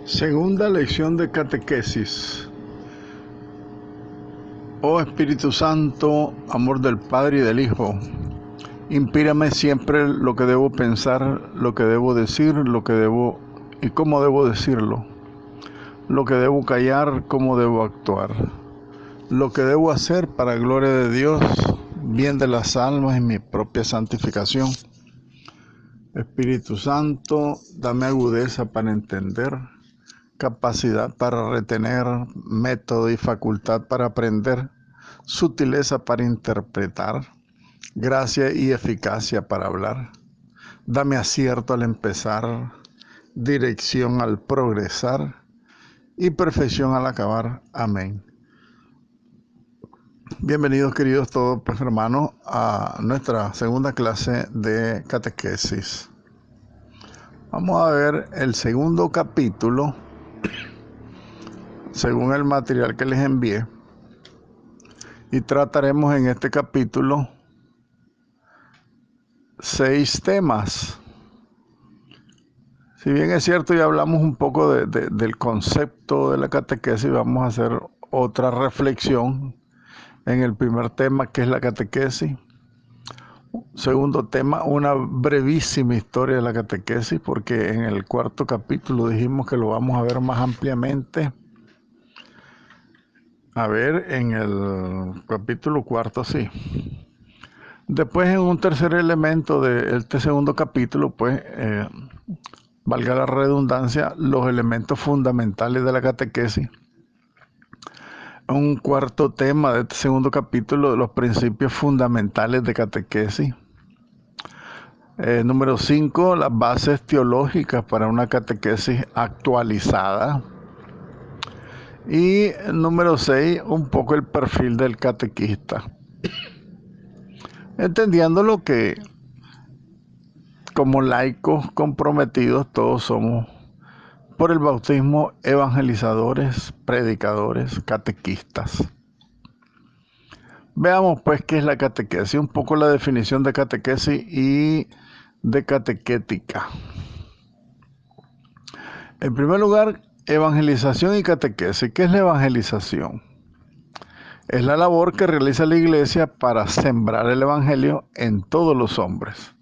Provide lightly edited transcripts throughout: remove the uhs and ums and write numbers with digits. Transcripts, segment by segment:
Segunda lección de catequesis. Oh Espíritu Santo, amor del Padre y del Hijo, inspírame siempre lo que debo pensar, lo que debo decir, lo que debo y cómo debo decirlo, lo que debo callar, cómo debo actuar, lo que debo hacer para gloria de Dios, bien de las almas y mi propia santificación. Espíritu Santo, dame agudeza para entender, capacidad para retener, método y facultad para aprender, sutileza para interpretar, gracia y eficacia para hablar. Dame acierto al empezar, dirección al progresar y perfección al acabar. Amén. Bienvenidos, queridos todos hermanos, a nuestra segunda clase de catequesis. Vamos a ver el segundo capítulo según el material que les envié, y trataremos en este capítulo 6 temas. Si bien es cierto, ya hablamos un poco del concepto de la catequesis, vamos a hacer otra reflexión en el primer tema, que es la catequesis. Segundo tema, una brevísima historia de la catequesis, porque en el cuarto capítulo dijimos que lo vamos a ver más ampliamente. A ver, en el capítulo cuarto, sí. Después, en un tercer elemento de este segundo capítulo, pues, valga la redundancia, los elementos fundamentales de la catequesis. Un cuarto tema de este segundo capítulo, de los principios fundamentales de catequesis. Número 5, las bases teológicas para una catequesis actualizada. Y número 6, un poco el perfil del catequista. Entendiendo lo que como laicos comprometidos todos somos por el bautismo evangelizadores, predicadores, catequistas. Veamos pues qué es la catequesis, un poco la definición de catequesis y de catequética. En primer lugar, evangelización y catequesis. ¿Qué es la evangelización? Es la labor que realiza la Iglesia para sembrar el evangelio en todos los hombres.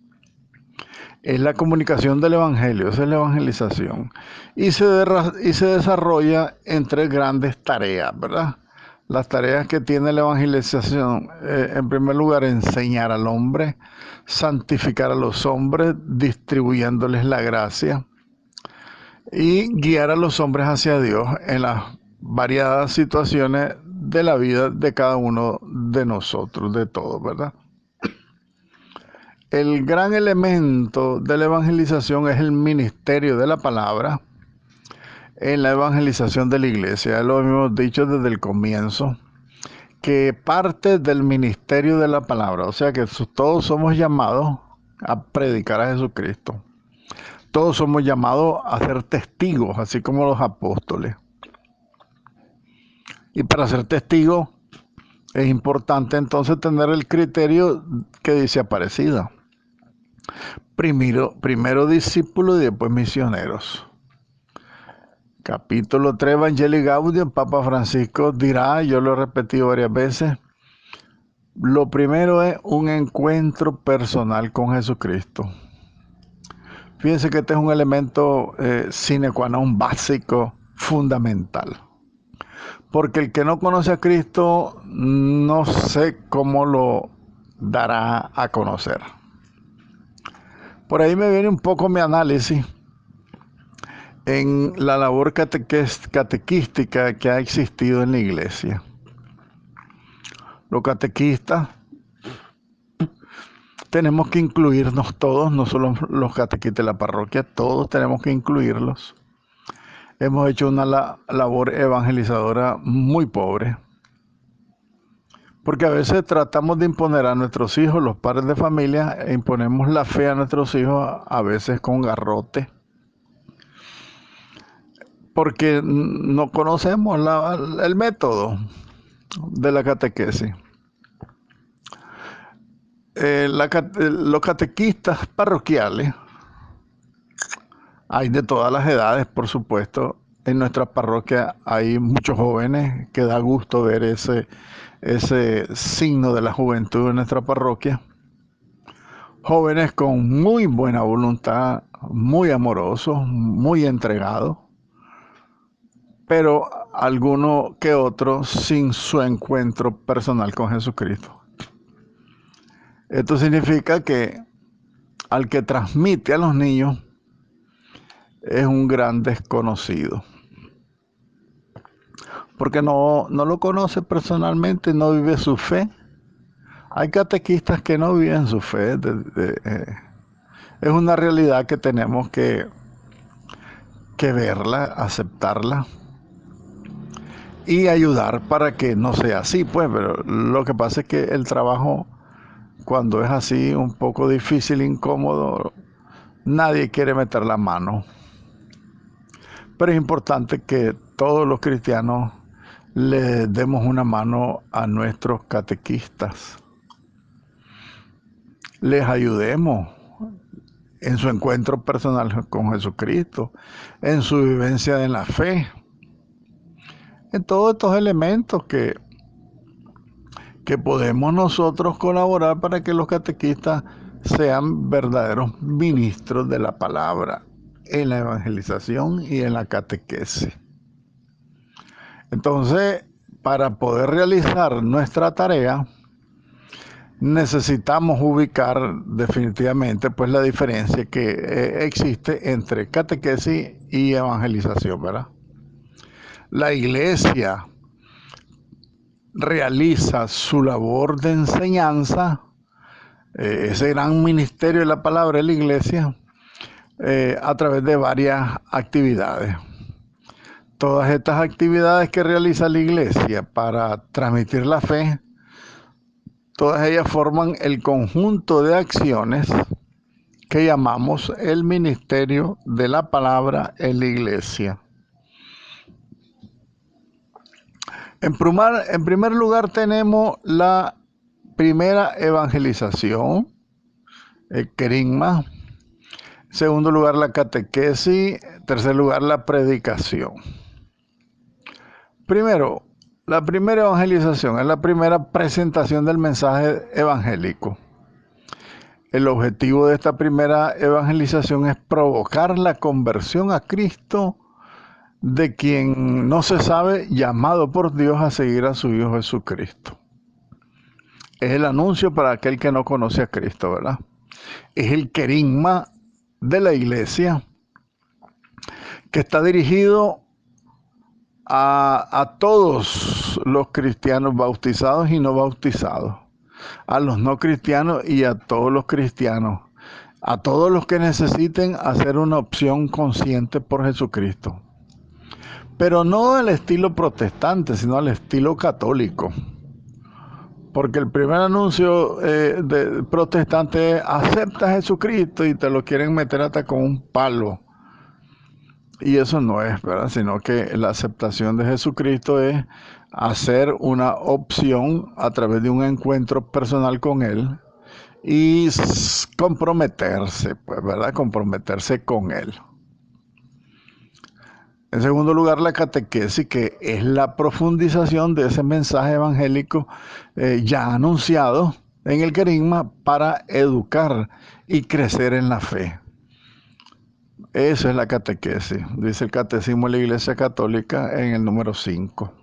Es la comunicación del evangelio, esa es la evangelización. Y se desarrolla en 3 grandes tareas, ¿verdad? Las tareas que tiene la evangelización, en primer lugar, enseñar al hombre, santificar a los hombres, distribuyéndoles la gracia, y guiar a los hombres hacia Dios en las variadas situaciones de la vida de cada uno de nosotros, de todos, ¿verdad? El gran elemento de la evangelización es el ministerio de la palabra en la evangelización de la iglesia. Lo hemos dicho desde el comienzo, que parte del ministerio de la palabra, o sea que todos somos llamados a predicar a Jesucristo. Todos somos llamados a ser testigos, así como los apóstoles. Y para ser testigos es importante entonces tener el criterio que dice Aparecida. Primero discípulos y después misioneros. Capítulo 3, Evangelii Gaudium, Papa Francisco dirá, yo lo he repetido varias veces, lo primero es un encuentro personal con Jesucristo. Fíjense que este es un elemento sine qua non básico, fundamental. Porque el que no conoce a Cristo, no sé cómo lo dará a conocer. Por ahí me viene un poco mi análisis en la labor catequística que ha existido en la iglesia. Los catequistas tenemos que incluirnos todos, no solo los catequistas de la parroquia, todos tenemos que incluirlos. Hemos hecho una labor evangelizadora muy pobre, porque a veces tratamos de imponer a nuestros hijos, los padres de familia, e imponemos la fe a nuestros hijos, a veces con garrote, porque no conocemos el método de la catequesis. Los catequistas parroquiales, hay de todas las edades, por supuesto, en nuestra parroquia hay muchos jóvenes que da gusto ver ese signo de la juventud en nuestra parroquia. Jóvenes con muy buena voluntad, muy amorosos, muy entregados, pero alguno que otro sin su encuentro personal con Jesucristo. Esto significa que al que transmite a los niños es un gran desconocido, porque no lo conoce personalmente, no vive su fe. Hay catequistas que no viven su fe. Es una realidad que tenemos que verla, aceptarla y ayudar para que no sea así, pues. Pero lo que pasa es que el trabajo, cuando es así, un poco difícil, incómodo, nadie quiere meter la mano. Pero es importante que todos los cristianos le demos una mano a nuestros catequistas. Les ayudemos en su encuentro personal con Jesucristo, en su vivencia en la fe, en todos estos elementos que podemos nosotros colaborar para que los catequistas sean verdaderos ministros de la palabra en la evangelización y en la catequesis. Entonces, para poder realizar nuestra tarea, necesitamos ubicar definitivamente pues la diferencia que existe entre catequesis y evangelización, ¿verdad? La iglesia realiza su labor de enseñanza, ese gran ministerio de la palabra de la iglesia, a través de varias actividades. Todas estas actividades que realiza la iglesia para transmitir la fe, todas ellas forman el conjunto de acciones que llamamos el ministerio de la palabra en la iglesia. En primer lugar tenemos la primera evangelización, el querigma. En segundo lugar la catequesis. En tercer lugar la predicación. Primero, la primera evangelización es la primera presentación del mensaje evangélico. El objetivo de esta primera evangelización es provocar la conversión a Cristo de quien no se sabe llamado por Dios a seguir a su Hijo Jesucristo. Es el anuncio para aquel que no conoce a Cristo, ¿verdad? Es el querigma de la iglesia que está dirigido a todos los cristianos bautizados y no bautizados, a los no cristianos y a todos los cristianos, a todos los que necesiten hacer una opción consciente por Jesucristo. Pero no al estilo protestante, sino al estilo católico. Porque el primer anuncio de protestante es: acepta a Jesucristo, y te lo quieren meter hasta con un palo. Y eso no es, ¿verdad? Sino que la aceptación de Jesucristo es hacer una opción a través de un encuentro personal con Él y comprometerse, pues, ¿verdad? Comprometerse con Él. En segundo lugar, la catequesis, que es la profundización de ese mensaje evangélico ya anunciado en el querigma para educar y crecer en la fe. Eso es la catequesis, dice el Catecismo de la Iglesia Católica en el número 5.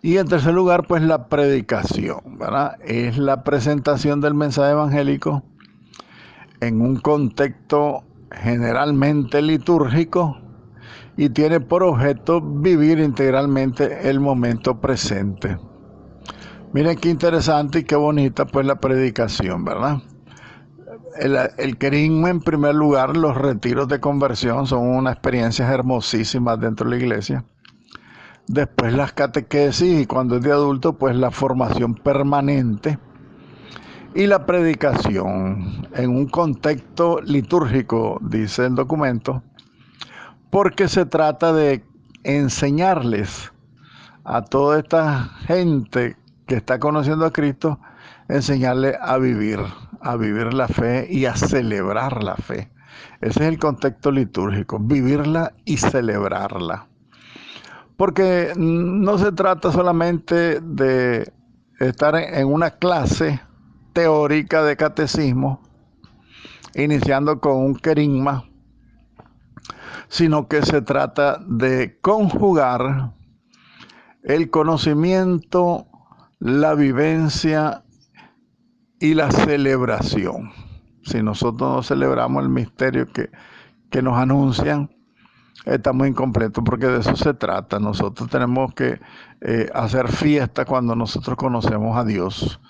Y en tercer lugar, pues la predicación, ¿verdad? Es la presentación del mensaje evangélico en un contexto generalmente litúrgico y tiene por objeto vivir integralmente el momento presente. Miren qué interesante y qué bonita pues la predicación, ¿verdad? El querigma, en primer lugar, los retiros de conversión son unas experiencias hermosísimas dentro de la iglesia. Después las catequesis, y cuando es de adulto, pues la formación permanente. Y la predicación en un contexto litúrgico, dice el documento, porque se trata de enseñarles a toda esta gente que está conociendo a Cristo, enseñarle a vivir la fe y a celebrar la fe. Ese es el contexto litúrgico, vivirla y celebrarla. Porque no se trata solamente de estar en una clase teórica de catecismo, iniciando con un querigma, sino que se trata de conjugar el conocimiento, la vivencia y la celebración. Si nosotros no celebramos el misterio que nos anuncian, estamos incompletos, porque de eso se trata. Nosotros tenemos que hacer fiesta cuando nosotros conocemos a Dios,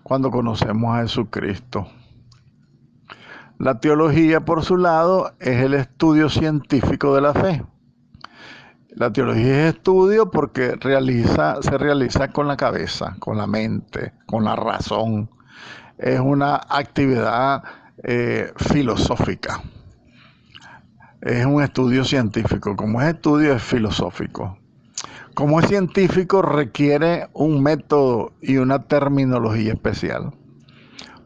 cuando conocemos a Jesucristo. La teología, por su lado, es el estudio científico de la fe. La teología es estudio porque se realiza con la cabeza, con la mente, con la razón. Es una actividad filosófica. Es un estudio científico. Como es estudio, es filosófico. Como es científico, requiere un método y una terminología especial.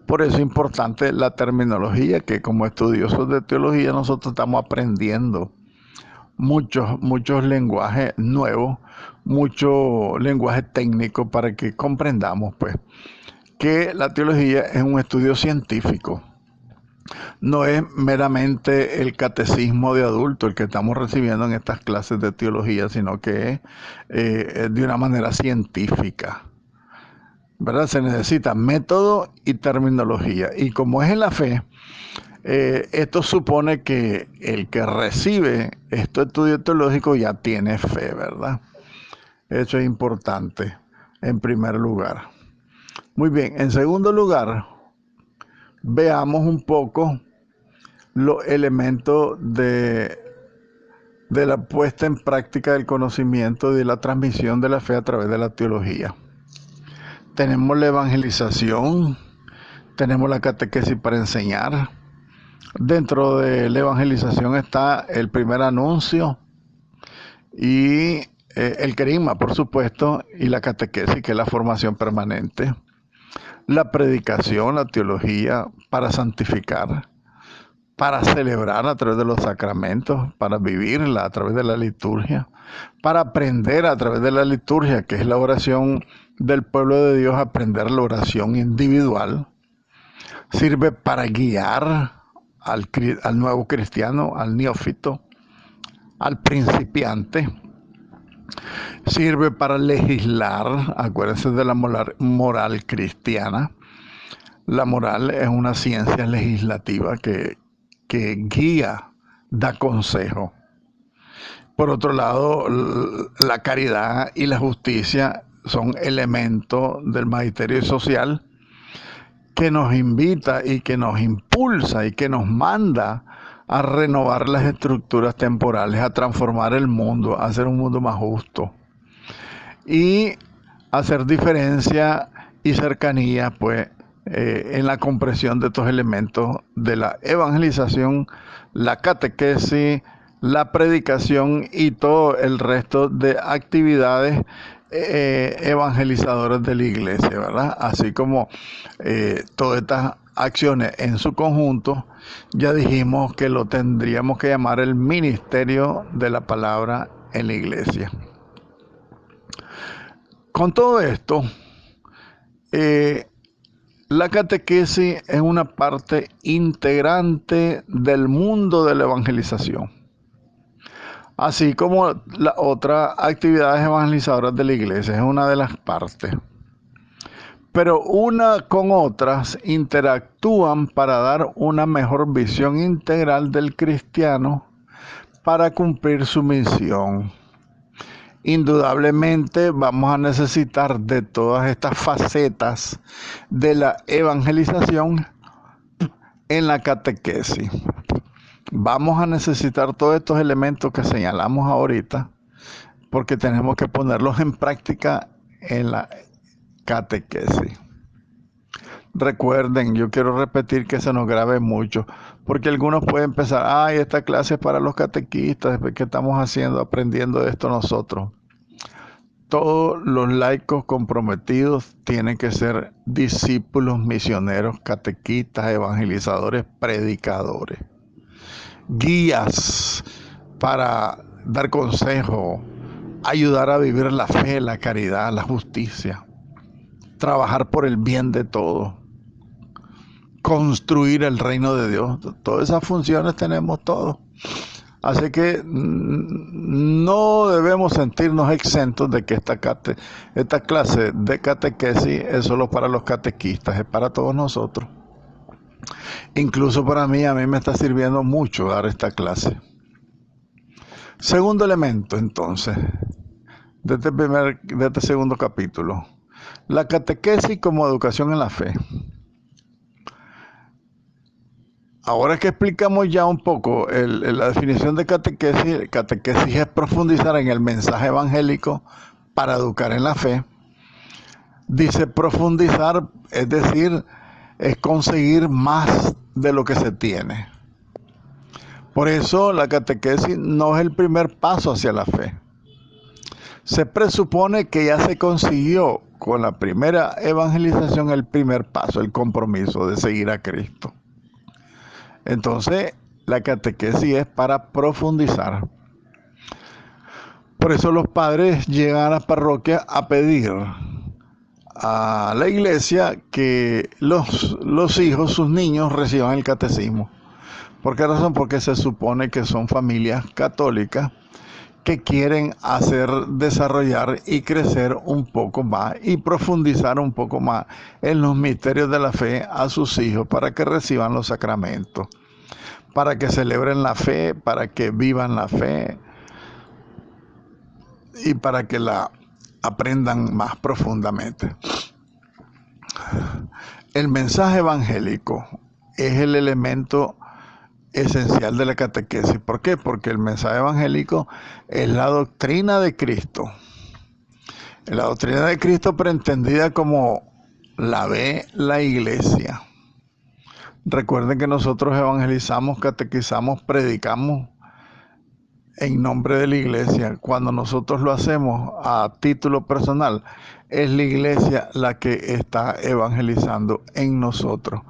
Por eso es importante la terminología, que como estudiosos de teología nosotros estamos aprendiendo muchos lenguajes nuevos, mucho lenguaje técnico, para que comprendamos pues que la teología es un estudio científico. No es meramente el catecismo de adulto el que estamos recibiendo en estas clases de teología, sino que es de una manera científica, ¿verdad? Se necesita método y terminología. Y como es en la fe, esto supone que el que recibe estos estudios teológicos ya tiene fe, ¿verdad? Eso es importante, en primer lugar. Muy bien, en segundo lugar, veamos un poco los elementos de la puesta en práctica del conocimiento y de la transmisión de la fe a través de la teología. Tenemos la evangelización, tenemos la catequesis para enseñar. Dentro de la evangelización está el primer anuncio y el querigma, por supuesto, y la catequesis, que es la formación permanente. La predicación, la teología para santificar, para celebrar a través de los sacramentos, para vivirla a través de la liturgia, para aprender a través de la liturgia, que es la oración del pueblo de Dios, aprender la oración individual. Sirve para guiar al nuevo cristiano, al neófito, al principiante. Sirve para legislar. Acuérdense de la moral cristiana. La moral es una ciencia legislativa que guía, da consejo. Por otro lado, la caridad y la justicia son elementos del magisterio social que nos invita y que nos impulsa y que nos manda a renovar las estructuras temporales, a transformar el mundo, a hacer un mundo más justo y hacer diferencia y cercanía pues en la comprensión de estos elementos de la evangelización, la catequesis, la predicación y todo el resto de actividades evangelizadoras de la iglesia, ¿verdad? Así como todas estas acciones en su conjunto, ya dijimos que lo tendríamos que llamar el ministerio de la palabra en la iglesia. Con todo esto, la catequesis es una parte integrante del mundo de la evangelización, así como las otras actividades evangelizadoras de la iglesia, es una de las partes. Pero una con otras interactúan para dar una mejor visión integral del cristiano para cumplir su misión. Indudablemente vamos a necesitar de todas estas facetas de la evangelización en la catequesis. Vamos a necesitar todos estos elementos que señalamos ahorita, porque tenemos que ponerlos en práctica en la catequesis. Recuerden, yo quiero repetir que se nos grabe mucho, porque algunos pueden pensar, esta clase es para los catequistas, ¿qué estamos haciendo, aprendiendo de esto nosotros? Todos los laicos comprometidos tienen que ser discípulos, misioneros, catequistas, evangelizadores, predicadores. guías para dar consejo, ayudar a vivir la fe, la caridad, la justicia, trabajar por el bien de todos, construir el reino de Dios. Todas esas funciones tenemos todos. Así que no debemos sentirnos exentos de que esta clase de catequesis es solo para los catequistas, es para todos nosotros. Incluso para mí, a mí me está sirviendo mucho dar esta clase. Segundo elemento, entonces, de este segundo capítulo. La catequesis como educación en la fe. Ahora que explicamos ya un poco la definición de catequesis, catequesis es profundizar en el mensaje evangélico para educar en la fe. Dice profundizar, es decir, es conseguir más de lo que se tiene. Por eso la catequesis no es el primer paso hacia la fe. Se presupone que ya se consiguió con la primera evangelización el primer paso, el compromiso de seguir a Cristo. Entonces, la catequesis es para profundizar. Por eso los padres llegan a la parroquia a pedir a la iglesia que los hijos, sus niños, reciban el catecismo. ¿Por qué razón? Porque se supone que son familias católicas que quieren hacer desarrollar y crecer un poco más y profundizar un poco más en los misterios de la fe a sus hijos para que reciban los sacramentos, para que celebren la fe, para que vivan la fe y para que la aprendan más profundamente. El mensaje evangélico es el elemento esencial de la catequesis. ¿Por qué? Porque el mensaje evangélico es la doctrina de Cristo. La doctrina de Cristo, pero entendida como la ve la iglesia. Recuerden que nosotros evangelizamos, catequizamos, predicamos en nombre de la iglesia. Cuando nosotros lo hacemos a título personal, es la iglesia la que está evangelizando en nosotros.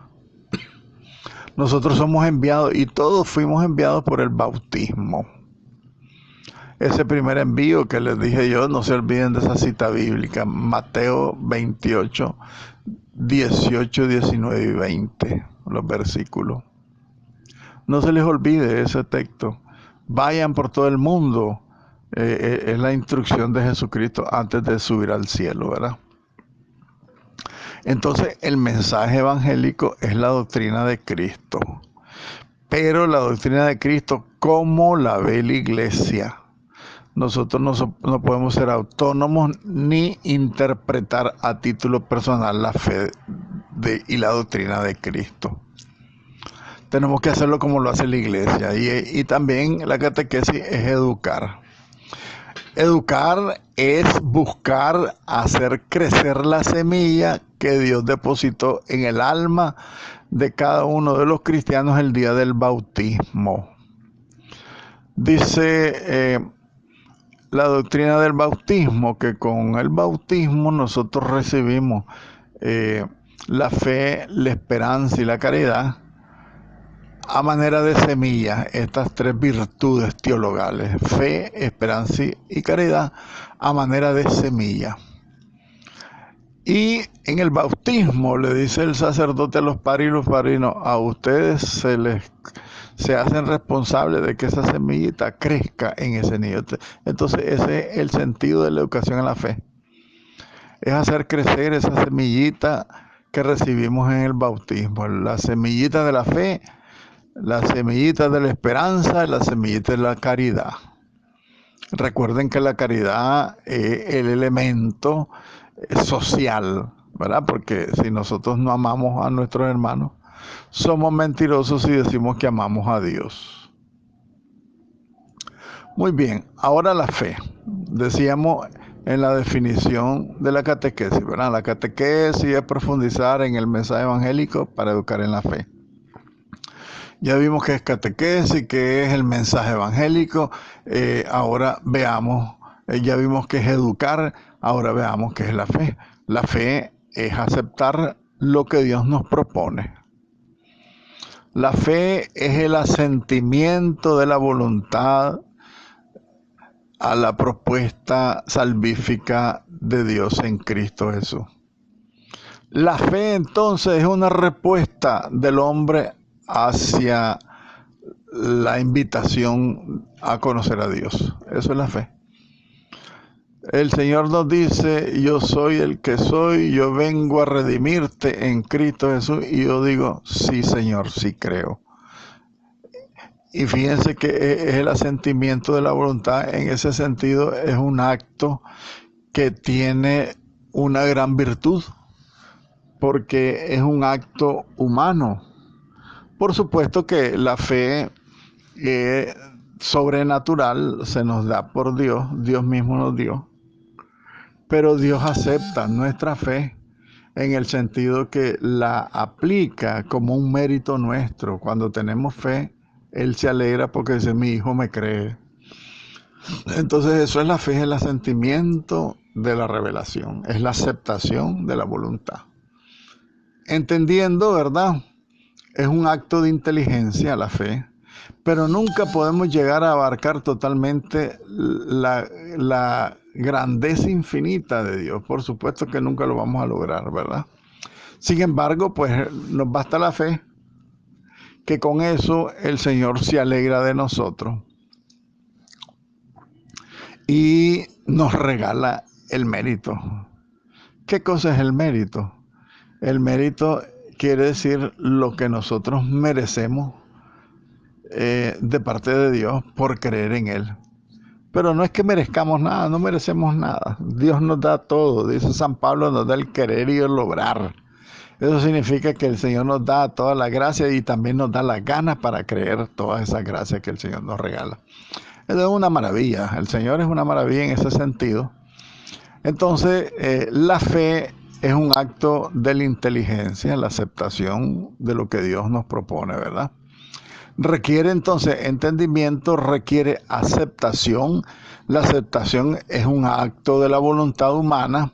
Nosotros somos enviados y todos fuimos enviados por el bautismo. Ese primer envío que les dije yo, no se olviden de esa cita bíblica, Mateo 28, 18, 19 y 20, los versículos. No se les olvide ese texto. Vayan por todo el mundo. Es la instrucción de Jesucristo antes de subir al cielo, ¿verdad? Entonces, el mensaje evangélico es la doctrina de Cristo. Pero la doctrina de Cristo, ¿cómo la ve la iglesia? Nosotros no podemos ser autónomos ni interpretar a título personal la fe y la doctrina de Cristo. Tenemos que hacerlo como lo hace la iglesia. Y también la catequesis es educar. Educar es buscar hacer crecer la semilla que Dios depositó en el alma de cada uno de los cristianos el día del bautismo. Dice la doctrina del bautismo que con el bautismo nosotros recibimos la fe, la esperanza y la caridad a manera de semilla, estas tres virtudes teologales, fe, esperanza y caridad, a manera de semilla. Y en el bautismo le dice el sacerdote a los padres y los padrinos, a ustedes se hacen responsables de que esa semillita crezca en ese niño. Entonces ese es el sentido de la educación en la fe. Es hacer crecer esa semillita que recibimos en el bautismo, la semillita de la fe, la semillita de la esperanza y la semillita de la caridad. Recuerden que la caridad es el elemento social, ¿verdad? Porque si nosotros no amamos a nuestros hermanos, somos mentirosos si decimos que amamos a Dios. Muy bien, ahora la fe. Decíamos en la definición de la catequesis, ¿verdad? La catequesis es profundizar en el mensaje evangélico para educar en la fe. Ya vimos que es catequesis, que es el mensaje evangélico. Ahora veamos, ya vimos que es educar, ahora veamos qué es la fe. La fe es aceptar lo que Dios nos propone. La fe es el asentimiento de la voluntad a la propuesta salvífica de Dios en Cristo Jesús. La fe entonces es una respuesta del hombre hacia la invitación a conocer a Dios. Eso es la fe. El Señor nos dice, yo soy el que soy, yo vengo a redimirte en Cristo Jesús. Y yo digo, sí Señor, sí creo. Y fíjense que es el asentimiento de la voluntad. En ese sentido es un acto que tiene una gran virtud, porque es un acto humano. Por supuesto que la fe sobrenatural se nos da por Dios, Dios mismo nos dio, pero Dios acepta nuestra fe en el sentido que la aplica como un mérito nuestro. Cuando tenemos fe, Él se alegra porque dice, mi hijo me cree. Entonces eso es la fe, es el asentimiento de la revelación, es la aceptación de la voluntad. Entendiendo, ¿verdad? Es un acto de inteligencia la fe, pero nunca podemos llegar a abarcar totalmente la grandeza infinita de Dios. Por supuesto que nunca lo vamos a lograr, ¿verdad? Sin embargo, pues nos basta la fe, que con eso el Señor se alegra de nosotros y nos regala el mérito. ¿Qué cosa es el mérito? El mérito quiere decir lo que nosotros merecemos de parte de Dios por creer en Él. Pero no es que merezcamos nada, no merecemos nada. Dios nos da todo, dice San Pablo, nos da el querer y el lograr. Eso significa que el Señor nos da toda la gracia y también nos da las ganas para creer todas esas gracias que el Señor nos regala. Eso es una maravilla, el Señor es una maravilla en ese sentido. Entonces, la fe es un acto de la inteligencia, la aceptación de lo que Dios nos propone, ¿verdad? Requiere entonces entendimiento, requiere aceptación. La aceptación es un acto de la voluntad humana.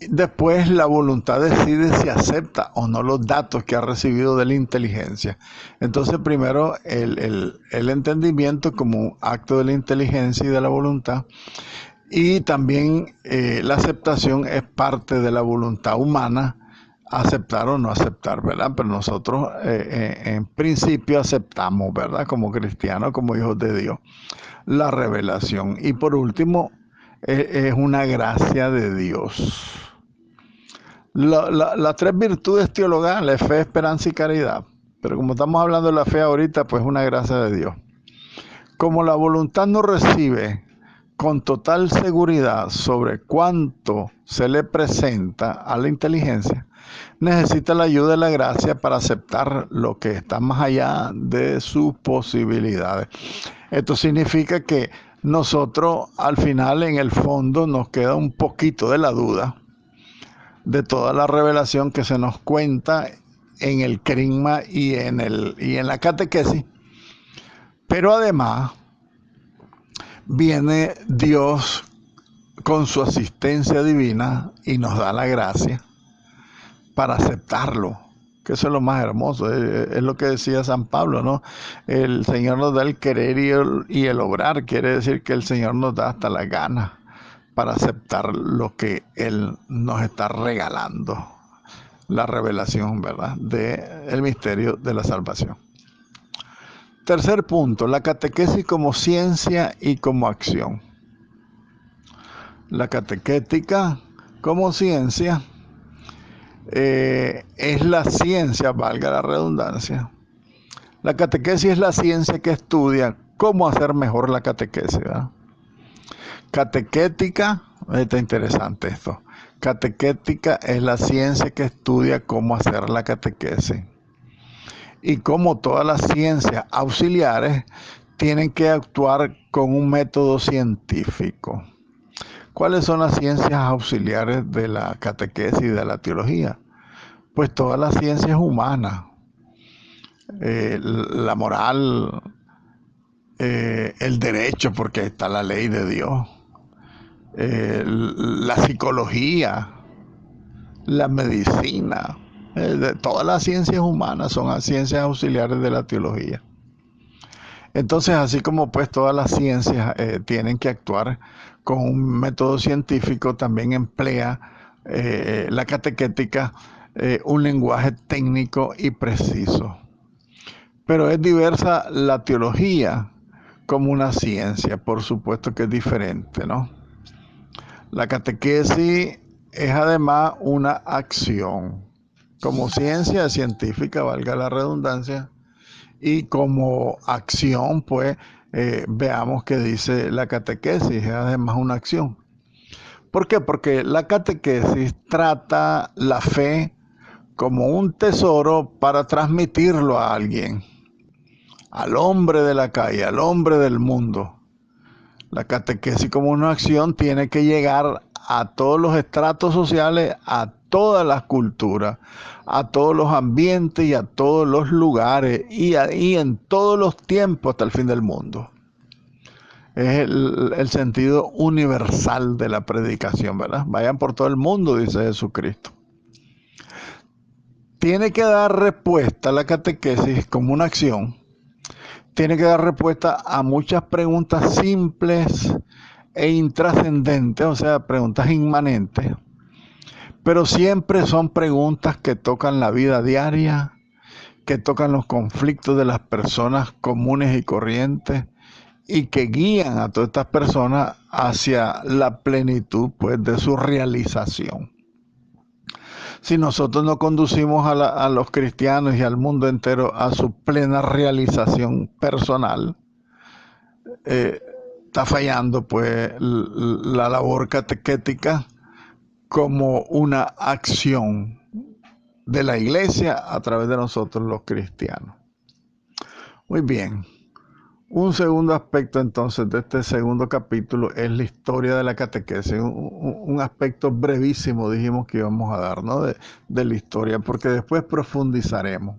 Después la voluntad decide si acepta o no los datos que ha recibido de la inteligencia. Entonces primero el entendimiento como un acto de la inteligencia y de la voluntad. Y también la aceptación es parte de la voluntad humana, aceptar o no aceptar, ¿verdad? Pero nosotros en principio aceptamos, ¿verdad? Como cristianos, como hijos de Dios, la revelación. Y por último, es una gracia de Dios. Las tres virtudes teologales, fe, esperanza y caridad. Pero como estamos hablando de la fe ahorita, pues es una gracia de Dios. Como la voluntad no recibe con total seguridad sobre cuánto se le presenta a la inteligencia, necesita la ayuda de la gracia para aceptar lo que está más allá de sus posibilidades. Esto significa que nosotros al final, en el fondo, nos queda un poquito de la duda de toda la revelación que se nos cuenta en el crisma y en la catequesis. Pero además viene Dios con su asistencia divina y nos da la gracia para aceptarlo, que eso es lo más hermoso, es lo que decía San Pablo, ¿no? El Señor nos da el querer y el obrar, quiere decir que el Señor nos da hasta la gana para aceptar lo que Él nos está regalando, la revelación, ¿verdad?, del misterio de la salvación. Tercer punto, la catequesis como ciencia y como acción. La catequética como ciencia es la ciencia, valga la redundancia. La catequesis es la ciencia que estudia cómo hacer mejor la catequesis, ¿verdad? Catequética, está interesante esto. Catequética es la ciencia que estudia cómo hacer la catequesis. Y como todas las ciencias auxiliares, tienen que actuar con un método científico. ¿Cuáles son las ciencias auxiliares de la catequesis y de la teología? Pues todas las ciencias humanas, la moral, el derecho, porque está la ley de Dios, la psicología, la medicina, Todas las ciencias humanas son ciencias auxiliares de la teología. Entonces, así como pues todas las ciencias tienen que actuar con un método científico, también emplea la catequética un lenguaje técnico y preciso. Pero es diversa la teología como una ciencia, por supuesto que es diferente, ¿no? La catequesis es además una acción, como ciencia científica, valga la redundancia, y como acción, pues, veamos qué dice la catequesis, es además una acción. ¿Por qué? Porque la catequesis trata la fe como un tesoro para transmitirlo a alguien, al hombre de la calle, al hombre del mundo. La catequesis como una acción tiene que llegar a todos los estratos sociales, a todas las culturas, a todos los ambientes y a todos los lugares y en todos los tiempos hasta el fin del mundo. Es el sentido universal de la predicación, ¿verdad? Vayan por todo el mundo, dice Jesucristo. Tiene que dar respuesta a la catequesis como una acción. Tiene que dar respuesta a muchas preguntas simples e intrascendentes, o sea, preguntas inmanentes, pero siempre son preguntas que tocan la vida diaria, que tocan los conflictos de las personas comunes y corrientes y que guían a todas estas personas hacia la plenitud, pues, de su realización. Si nosotros no conducimos a los cristianos y al mundo entero a su plena realización personal, está fallando pues la labor catequética como una acción de la iglesia a través de nosotros los cristianos. Muy bien. Un segundo aspecto entonces de este segundo capítulo es la historia de la catequesis, un aspecto brevísimo dijimos que íbamos a dar, ¿no? de la historia, porque después profundizaremos.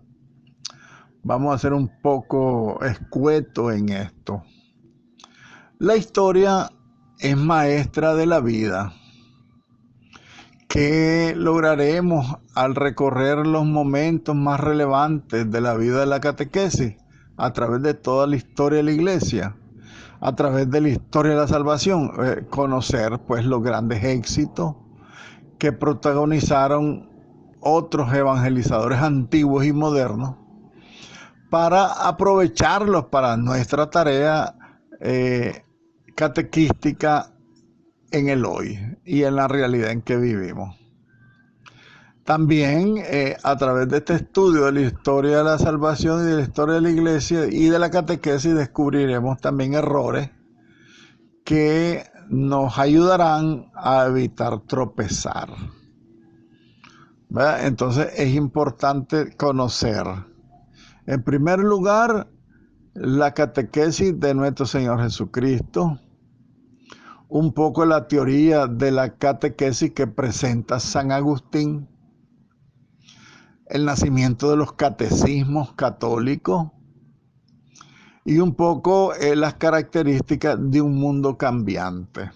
Vamos a ser un poco escueto en esto. La historia es maestra de la vida. ¿Qué lograremos al recorrer los momentos más relevantes de la vida de la catequesis? A través de toda la historia de la iglesia, a través de la historia de la salvación, conocer pues los grandes éxitos que protagonizaron otros evangelizadores antiguos y modernos para aprovecharlos para nuestra tarea catequística en el hoy y en la realidad en que vivimos. También a través de este estudio de la historia de la salvación y de la historia de la iglesia y de la catequesis descubriremos también errores que nos ayudarán a evitar tropezar. ¿Verdad? Entonces es importante conocer, en primer lugar, la catequesis de nuestro Señor Jesucristo, un poco la teoría de la catequesis que presenta San Agustín, el nacimiento de los catecismos católicos y un poco las características de un mundo cambiante.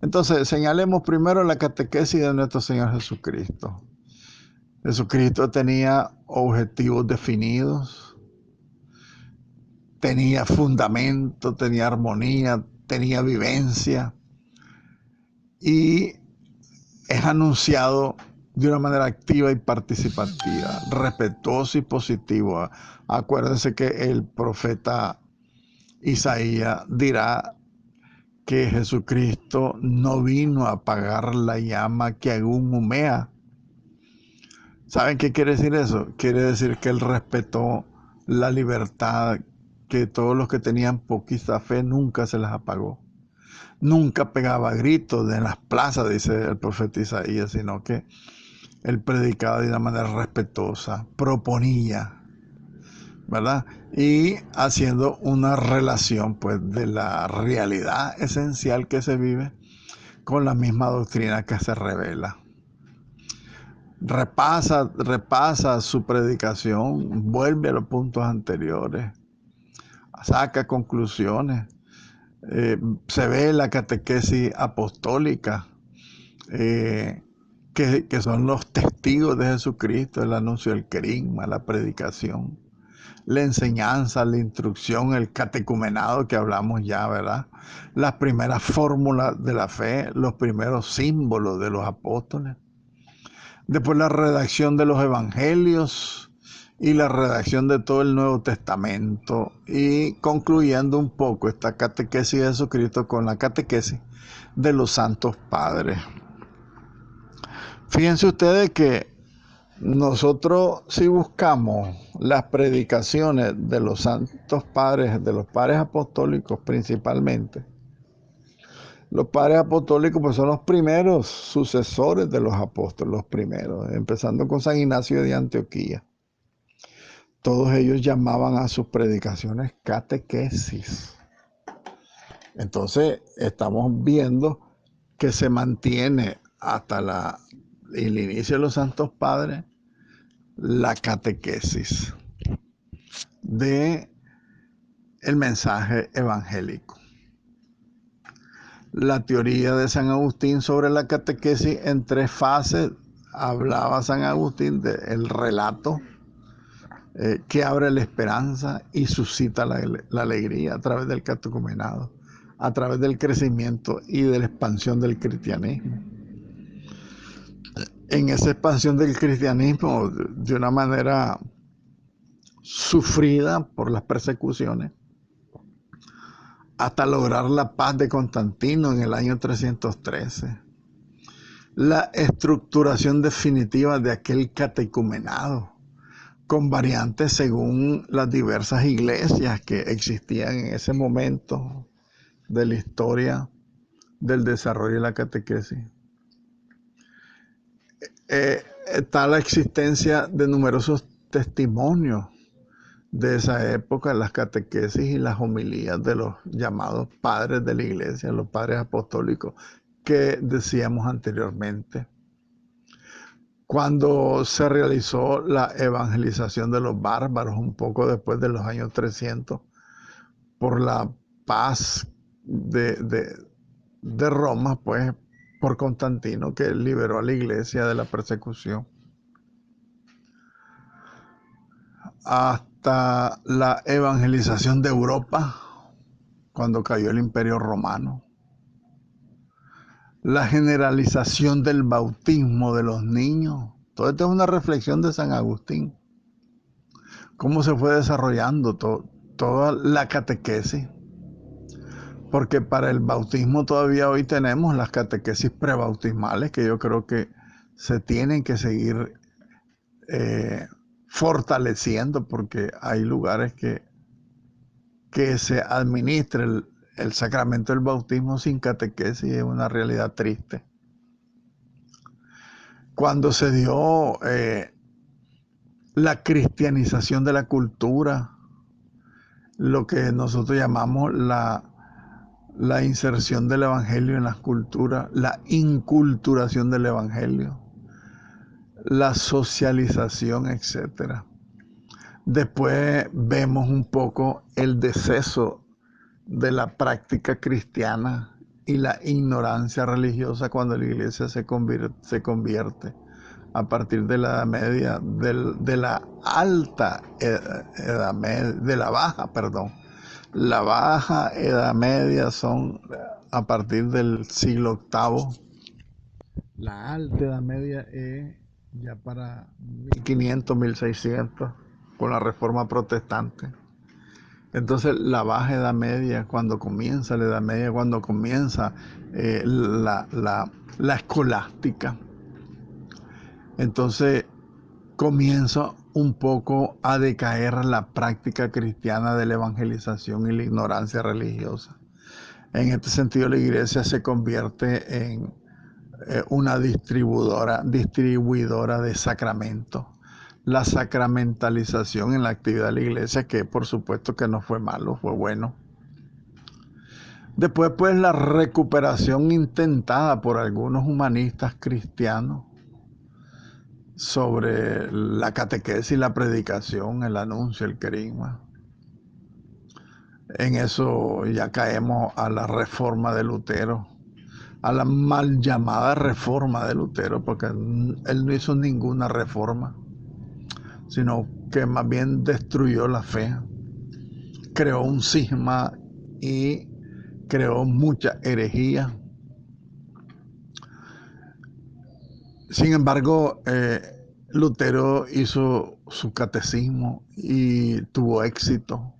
Entonces, señalemos primero la catequesis de nuestro Señor Jesucristo. Jesucristo tenía objetivos definidos, tenía fundamento, tenía armonía, tenía vivencia y es anunciado de una manera activa y participativa, respetuoso y positivo. Acuérdense que el profeta Isaías dirá que Jesucristo no vino a apagar la llama que aún humea. ¿Saben qué quiere decir eso? Quiere decir que él respetó la libertad, que todos los que tenían poquita fe nunca se las apagó. Nunca pegaba gritos en las plazas, dice el profeta Isaías, sino que él predicaba de una manera respetuosa, proponía, ¿verdad? Y haciendo una relación, pues, de la realidad esencial que se vive con la misma doctrina que se revela. Repasa su predicación, vuelve a los puntos anteriores, saca conclusiones, se ve la catequesis apostólica, que son los testigos de Jesucristo, el anuncio del querigma, la predicación, la enseñanza, la instrucción, el catecumenado que hablamos ya, ¿verdad? Las primeras fórmulas de la fe, los primeros símbolos de los apóstoles. Después la redacción de los evangelios y la redacción de todo el Nuevo Testamento, y concluyendo un poco esta catequesis de Jesucristo con la catequesis de los santos padres. Fíjense ustedes que nosotros, si buscamos las predicaciones de los santos padres, de los padres apostólicos principalmente, los padres apostólicos pues son los primeros sucesores de los apóstoles, los primeros, empezando con San Ignacio de Antioquía. Todos ellos llamaban a sus predicaciones catequesis. Entonces estamos viendo que se mantiene hasta el inicio de los santos padres la catequesis de el mensaje evangélico. La teoría de San Agustín sobre la catequesis en 3 fases. Hablaba San Agustín del relato que abre la esperanza y suscita la alegría a través del catecumenado, a través del crecimiento y de la expansión del cristianismo. En esa expansión del cristianismo, de una manera sufrida por las persecuciones, hasta lograr la paz de Constantino en el año 313. La estructuración definitiva de aquel catecumenado, con variantes según las diversas iglesias que existían en ese momento de la historia del desarrollo de la catequesis. Está la existencia de numerosos testimonios de esa época, las catequesis y las homilías de los llamados padres de la iglesia, los padres apostólicos que decíamos anteriormente. Cuando se realizó la evangelización de los bárbaros, un poco después de los años 300, por la paz de Roma, pues, por Constantino, que liberó a la iglesia de la persecución, hasta la evangelización de Europa, cuando cayó el Imperio Romano, la generalización del bautismo de los niños. Todo esto es una reflexión de San Agustín. Cómo se fue desarrollando toda la catequesis. Porque para el bautismo todavía hoy tenemos las catequesis prebautismales, que yo creo que se tienen que seguir fortaleciendo, porque hay lugares que se administre el sacramento del bautismo sin catequesis. Es una realidad triste. Cuando se dio la cristianización de la cultura, lo que nosotros llamamos la inserción del evangelio en las culturas, la inculturación del evangelio, la socialización, etc. Después vemos un poco el deceso de la práctica cristiana y la ignorancia religiosa cuando la iglesia se convierte a partir de la Edad Media, de la alta Edad Media, de la baja, perdón. La baja Edad Media son a partir del siglo VIII. La alta Edad Media es ya para 1500, 1600, con la Reforma Protestante. Entonces la baja Edad Media, cuando comienza la Edad Media, cuando comienza la escolástica, entonces comienza un poco a decaer la práctica cristiana de la evangelización y la ignorancia religiosa. En este sentido, la iglesia se convierte en una distribuidora de sacramentos. La sacramentalización en la actividad de la iglesia, que por supuesto que no fue malo, fue bueno. Después, pues, la recuperación intentada por algunos humanistas cristianos sobre la catequesis, la predicación, el anuncio, el querigma. En eso ya caemos a la reforma de Lutero, a la mal llamada reforma de Lutero, porque él no hizo ninguna reforma, sino que más bien destruyó la fe, creó un cisma y creó mucha herejía. Sin embargo, Lutero hizo su catecismo y tuvo éxito.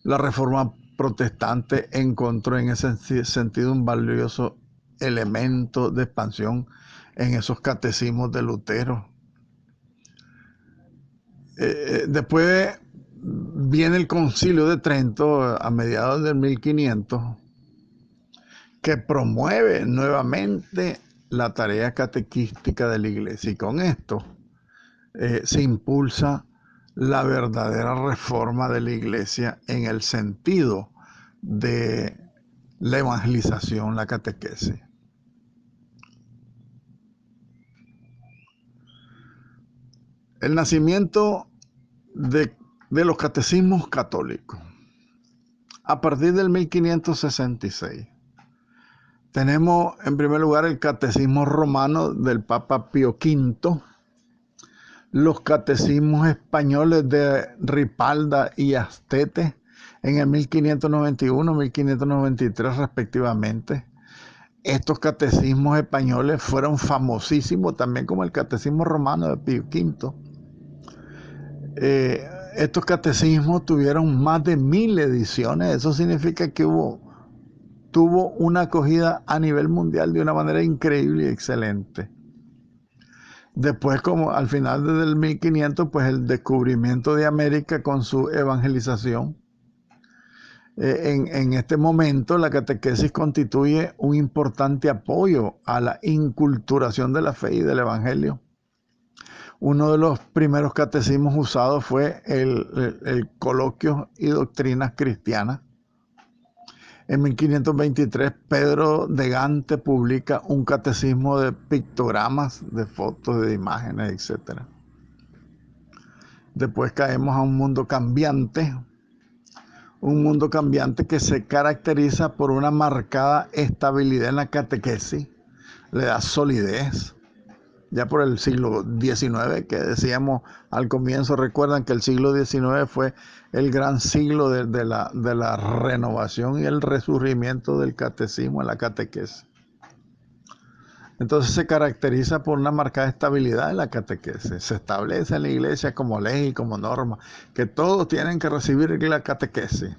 La reforma protestante encontró en ese sentido un valioso elemento de expansión en esos catecismos de Lutero. Después viene el Concilio de Trento a mediados del 1500, que promueve nuevamente la tarea catequística de la Iglesia, y con esto se impulsa la verdadera reforma de la Iglesia en el sentido de la evangelización, la catequesis. El nacimiento de los catecismos católicos. A partir del 1566 tenemos en primer lugar el catecismo romano del Papa Pío V, los catecismos españoles de Ripalda y Astete en el 1591, 1593 respectivamente. Estos catecismos españoles fueron famosísimos también como el catecismo romano de Pío V. Estos catecismos tuvieron más de 1000 ediciones. Eso significa que tuvo una acogida a nivel mundial de una manera increíble y excelente. Después, como al final del 1500, pues el descubrimiento de América con su evangelización. En este momento la catequesis constituye un importante apoyo a la inculturación de la fe y del evangelio. Uno de los primeros catecismos usados fue el Coloquios y Doctrinas Cristianas. En 1523, Pedro de Gante publica un catecismo de pictogramas, de fotos, de imágenes, etc. Después caemos a un mundo cambiante que se caracteriza por una marcada estabilidad en la catequesis, le da solidez. Ya por el siglo XIX, que decíamos al comienzo, recuerdan que el siglo XIX fue el gran siglo de la renovación y el resurgimiento del catecismo en la catequesis. Entonces se caracteriza por una marcada estabilidad en la catequesis. Se establece en la iglesia como ley y como norma que todos tienen que recibir la catequesis.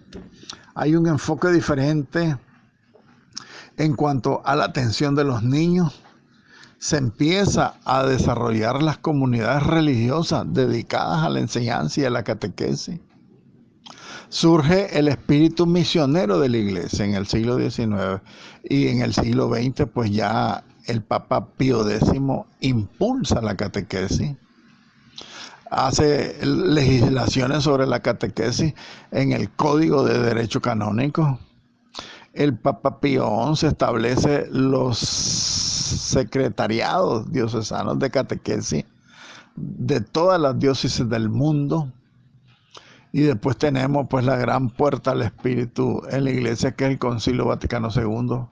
Hay un enfoque diferente en cuanto a la atención de los niños. Se empieza a desarrollar las comunidades religiosas dedicadas a la enseñanza y a la catequesis. Surge el espíritu misionero de la iglesia en el siglo XIX, y en el siglo XX pues ya el Papa Pío X impulsa la catequesis, hace legislaciones sobre la catequesis en el Código de Derecho Canónico. El Papa Pío XI establece los secretariados diocesanos de catequesis de todas las diócesis del mundo. Y después tenemos pues la gran puerta al Espíritu en la iglesia, que es el Concilio Vaticano II,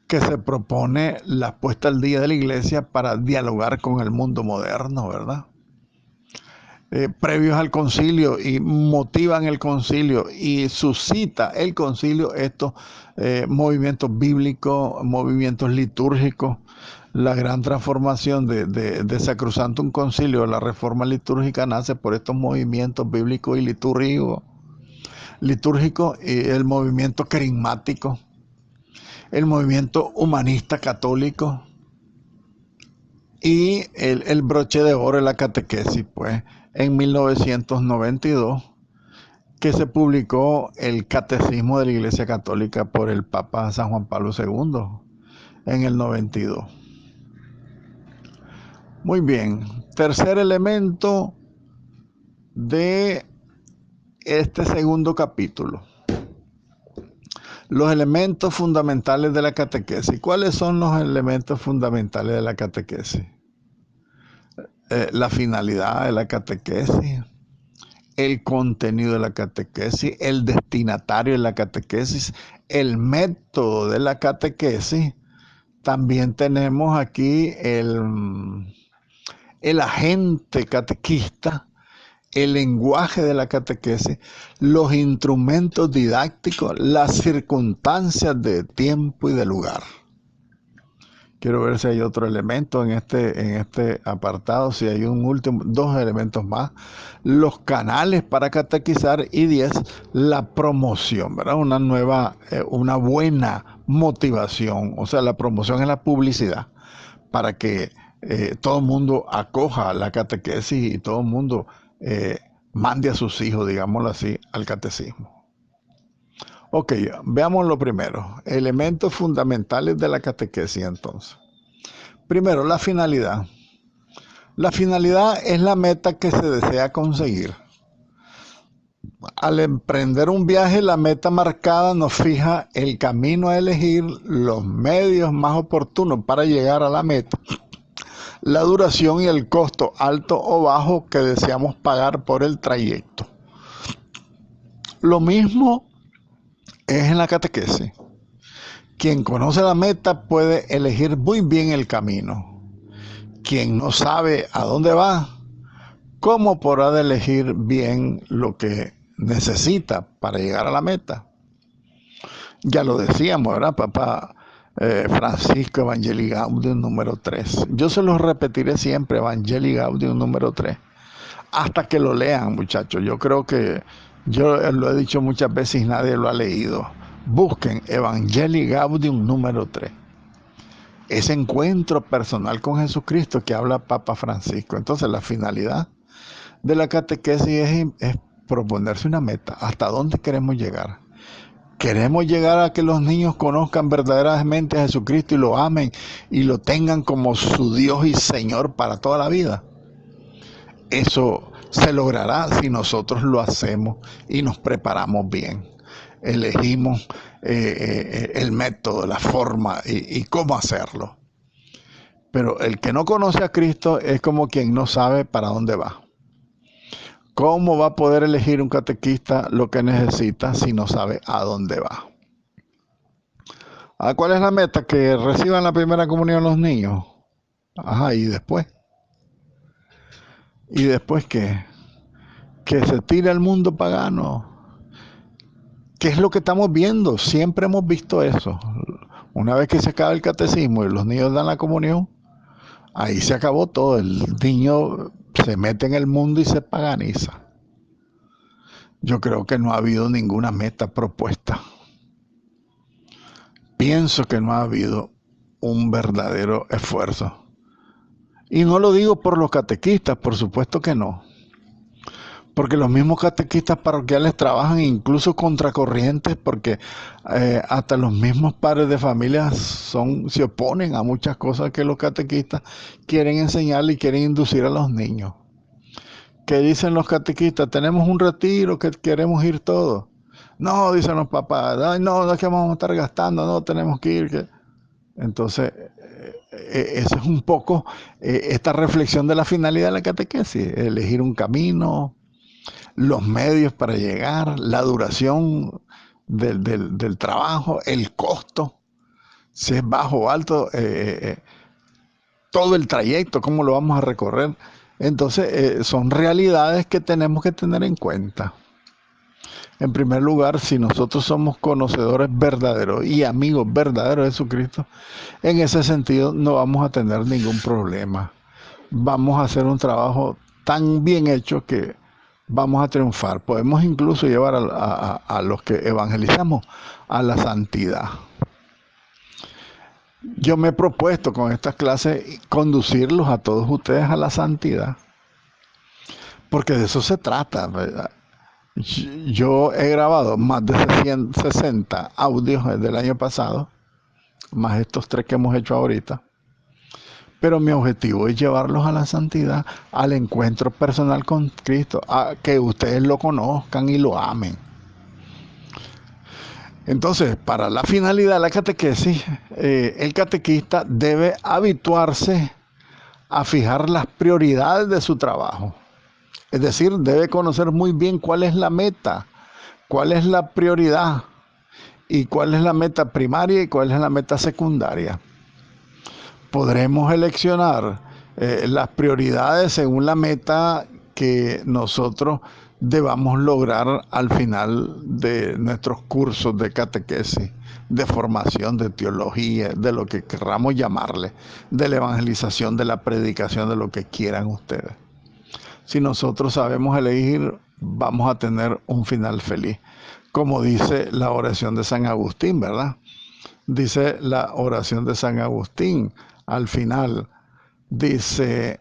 que se propone la puesta al día de la iglesia para dialogar con el mundo moderno, ¿verdad? Previos al concilio, y motivan el concilio y suscita el concilio estos movimientos bíblicos, movimientos litúrgicos. La gran transformación de Sacrosantum Concilio, la reforma litúrgica, nace por estos movimientos bíblicos y litúrgicos, y el movimiento carismático, el movimiento humanista católico, y el broche de oro de la catequesis, pues, en 1992, que se publicó el Catecismo de la Iglesia Católica por el Papa San Juan Pablo II en el 92. Muy bien, tercer elemento de este segundo capítulo. Los elementos fundamentales de la catequesis. ¿Cuáles son los elementos fundamentales de la catequesis? La finalidad de la catequesis, el contenido de la catequesis, el destinatario de la catequesis, el método de la catequesis. También tenemos aquí el agente catequista, el lenguaje de la catequesis, los instrumentos didácticos, las circunstancias de tiempo y de lugar. Quiero ver si hay otro elemento en este apartado, si hay dos elementos más. Los canales para catequizar y 10, la promoción, ¿verdad? Una buena motivación, o sea, la promoción es la publicidad para que todo el mundo acoja la catequesis y todo el mundo mande a sus hijos, digámoslo así, al catecismo. Ok, veamos lo primero. Elementos fundamentales de la catequesis entonces. Primero, la finalidad. La finalidad es la meta que se desea conseguir. Al emprender un viaje, la meta marcada nos fija el camino a elegir, los medios más oportunos para llegar a la meta, la duración y el costo alto o bajo que deseamos pagar por el trayecto. Lo mismo es en la catequesis. Quien conoce la meta puede elegir muy bien el camino. Quien no sabe a dónde va, ¿cómo podrá elegir bien lo que necesita para llegar a la meta? Ya lo decíamos, ¿verdad, Papa Francisco Evangelii Gaudium número 3? Yo se los repetiré siempre, Evangelii Gaudium número 3, hasta que lo lean, muchachos. Yo creo que yo lo he dicho muchas veces y nadie lo ha leído. Busquen Evangelii Gaudium número 3. Ese encuentro personal con Jesucristo que habla Papa Francisco. Entonces, la finalidad de la catequesis es proponerse una meta. ¿Hasta dónde queremos llegar? ¿Queremos llegar a que los niños conozcan verdaderamente a Jesucristo y lo amen y lo tengan como su Dios y Señor para toda la vida? Eso se logrará si nosotros lo hacemos y nos preparamos bien. Elegimos el método, la forma y cómo hacerlo. Pero el que no conoce a Cristo es como quien no sabe para dónde va. ¿Cómo va a poder elegir un catequista lo que necesita si no sabe a dónde va? ¿Cuál es la meta? Que reciban la primera comunión los niños. Ajá, ¿y después? ¿Y después qué? Que se tire al mundo pagano. ¿Qué es lo que estamos viendo? Siempre hemos visto eso. Una vez que se acaba el catecismo y los niños dan la comunión, ahí se acabó todo. El niño se mete en el mundo y se paganiza. Yo creo que no ha habido ninguna meta propuesta. Pienso que no ha habido un verdadero esfuerzo. Y no lo digo por los catequistas, por supuesto que no. Porque los mismos catequistas parroquiales trabajan incluso contracorrientes, porque hasta los mismos padres de familia se oponen a muchas cosas que los catequistas quieren enseñarle y quieren inducir a los niños. ¿Qué dicen los catequistas? Tenemos un retiro que queremos ir todos. No, dicen los papás, ay, no es que vamos a estar gastando, no, tenemos que ir. Entonces, esa es un poco esta reflexión de la finalidad de la catequesis, elegir un camino, los medios para llegar, la duración del trabajo, el costo, si es bajo o alto, todo el trayecto, cómo lo vamos a recorrer. Entonces, son realidades que tenemos que tener en cuenta. En primer lugar, si nosotros somos conocedores verdaderos y amigos verdaderos de Jesucristo, en ese sentido no vamos a tener ningún problema. Vamos a hacer un trabajo tan bien hecho que vamos a triunfar. Podemos incluso llevar a los que evangelizamos a la santidad. Yo me he propuesto con estas clases conducirlos a todos ustedes a la santidad, porque de eso se trata, ¿verdad? Yo he grabado más de 60 audios desde el año pasado, más estos 3 que hemos hecho ahorita. Pero mi objetivo es llevarlos a la santidad, al encuentro personal con Cristo, a que ustedes lo conozcan y lo amen. Entonces, para la finalidad de la catequesis, el catequista debe habituarse a fijar las prioridades de su trabajo. Es decir, debe conocer muy bien cuál es la meta, cuál es la prioridad y cuál es la meta primaria y cuál es la meta secundaria. Podremos seleccionar las prioridades según la meta que nosotros debamos lograr al final de nuestros cursos de catequesis, de formación, de teología, de lo que querramos llamarle, de la evangelización, de la predicación, de lo que quieran ustedes. Si nosotros sabemos elegir, vamos a tener un final feliz. Como dice la oración de San Agustín, ¿verdad? Dice la oración de San Agustín al final, dice,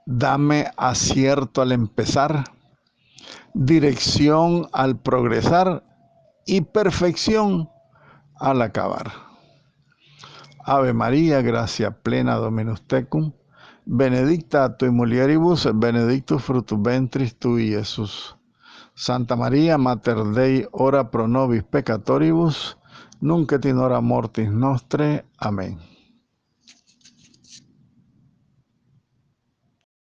dame acierto al empezar, dirección al progresar y perfección al acabar. Ave María, gracia plena, Dominus tecum, benedicta tu in mulieribus, benedictus fructus ventris tui, Jesús. Santa María, Mater Dei, ora pro nobis peccatoribus, nunc et in hora mortis nostre. Amén.